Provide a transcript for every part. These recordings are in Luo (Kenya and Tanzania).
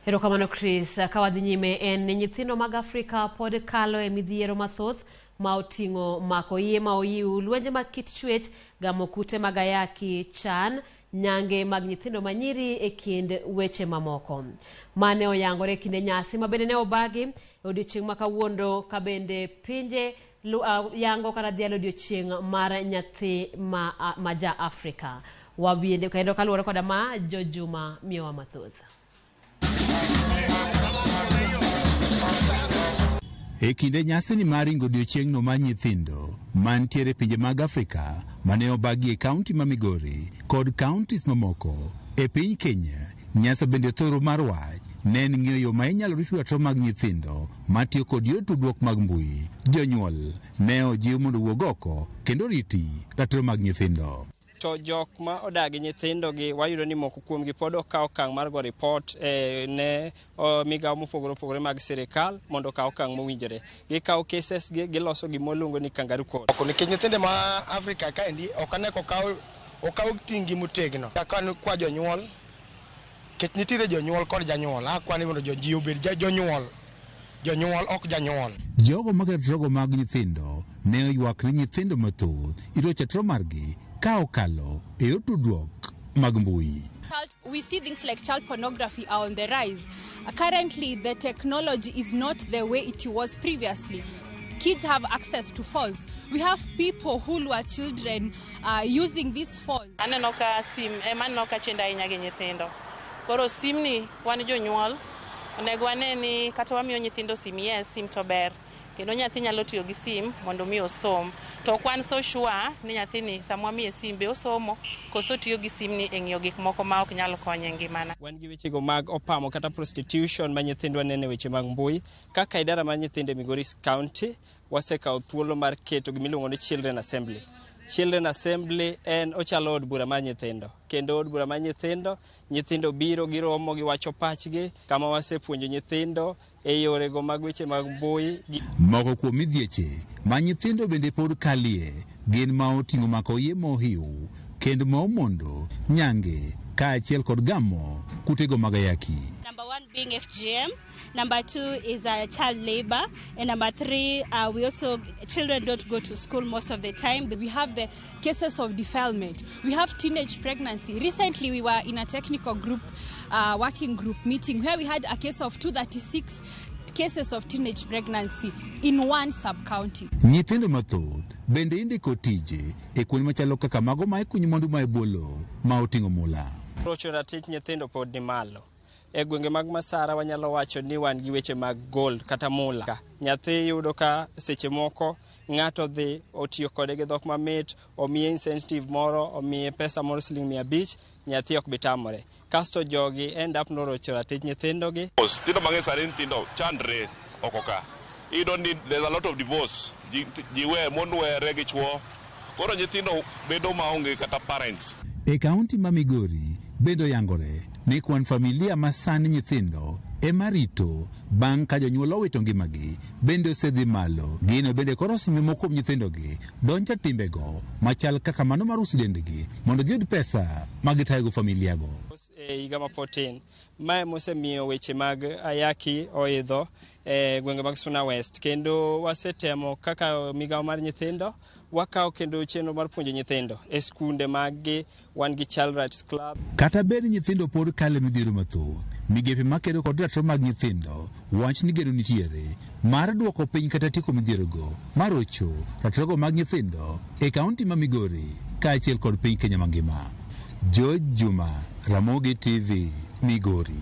Erokamano Chris, kawadhi nyime en nyithindo mag Afrika pod kalo e midhiero mathoth ma oting'o mako yie ma oyiw, lwenje mag kit chwech, gamo kute mag ayaki, chan, nyange mag nyithindo manyiri e kind weche mamoko. Mane oyangore kinde nyasi mabende ne obagi odiochieng' ma kawuono ka bende pinje yango kata dhialo odiochieng' mar nyathi ma ja Afrika. Wabiende kendo kaluwore koda ma Jojuma miyowa mathoth. E kinde nyasi ni mar ringo odiochieng' no mar nyithindo mantiere pinje mag Afrika mane obagi e kaunti ma Migori kod kauntis mamoko e piny Kenya, nyasi bende thoro mar wach ne en ng'iyo yo ma inyalo rit ratiro mag nyithindo matiyo kod yor tudruok mag mbui. Jonyuol ne ojiw mondo wuog oko kendo riti ratiro mag nyithindo. To jok ma odagi nyithindo gi wayudo ni moko kuom gi pod okaw okang' mar go report ne migawo mopogore opogore mag sirikal mondo okaw okang' mowinjore. Gikaw cases giloso gima luongo ni kangaroo court. Nikech nyithindo ma Afrika kaendi ok ane okaw tinggi motegno kaka kwa jonyuol, kech nitiere jonyuol kod janyuol. Akwani mondo ji obed jonyuol ok janyuol. Jogo mag ratiro mag nyithindo ne oywak ni nyithindo mathoth irocho ratiro margi ka okalo e yor tudruok mag mbui. We see things like child pornography are on the rise. Currently, the technology is not the way it was previously. Kids have access to phones. We have people who lure children using these phones. Aneno ka sim maneno ka chenda ahinya gi nyithindo. Koro sim ni wan jonyuol onego wane ni kata wamiyo nyithindo sim, yes, sim to ber. Kendo nyathi nyalo tiyo gi sim mondo mi osom. To kwan so sure ni nyathini samwa miye sim be osomo koso tiyo gi sim ni e ng'iyo gik moko ma ok nyalo konye ngimana. Wan gi weche go mag opamo kata prostitution ma nyithindwa nene weche mag mbui. Kaka idara mar nyithinde Migori County wasekawo thuolo mar keto gimiluongo ni Children Assembly. Children Assembly en ochalo od bura mar nyithindo. Kendo od bura mar nyithindo biro giromo giwacho pachgi kama wasepuonjo nyithindo e yore go mag weche mag mbui. Moko kuom midhieche ma nyithindo bende pod kalie gin ma oting'o mako yie mohiu kendo ma omondo nyange kaachiel kod gamo kutego mag ayaki. Number 1 being FGM, number 2 is child labor, and number 3 we also children don't go to school most of the time. We have the cases of defilement. We have teenage pregnancy. Recently we were in a technical group working group meeting where we had a case of 236 cases of teenage pregnancy in one sub-county. Nyithindo mathoth bende indiko tije e kuonde machalo kaka mago ma ikunyo mwandu ma ebolo ma oting'o mula. Rocho ratich nyithindo pod ni malo. E gwenge mag Masara wanyalo wacho ni wan gi weche mag gold kata mula. Nyathi yudo ka seche moko ng'ato dhi otiyo kode gi dhok mamit, omiye incentive moro, omiye pesa moro $500, nyathi ok bitamore. Kasto jogi end up norocho ratich nyithindo gi. Nyithindo mang'eny sani nyithindo chandre oko ka. You don't need, there's a lot of divorce. Jiwe mon were gi chuo. Koro nyithindo bedo maonge kata parents. E kaunti ma Migori bedo yangore ni kwan familia ma sani nyithindo emarito bang' ka jonyuol owito ngimagi bende osedhi malo. Gino bende koro sime moko nyithindo gi donjo timbego machal kaka mano mar uso dendgi mondo giyud pesa magitayogo familiago. E higa mapotin mae mosemiyo weche mag ayaki oidho gwenge mag Suna West, kendo wasetemo kaka migawo mar nyithindo wakaw kendo chenro mar puonjo nyithindo e skunde mag wan gi Child Rights Club. Kata bed nyithindo pod kale midhiero mathoth, migepe makedo kod ratiro mag nyithindo wach ni geno nitiere mar duoko piny kata tieko midhierogo mar rocho ratirogo mag nyithindo e kaunti ma Migori kaachiel kod piny Kenya mangima. Jojuma, Ramogi TV, Migori.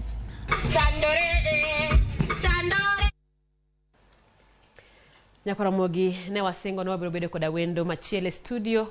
Nyako Ramogi ne wasingo no wabiro bedo koda wendo machiele studio.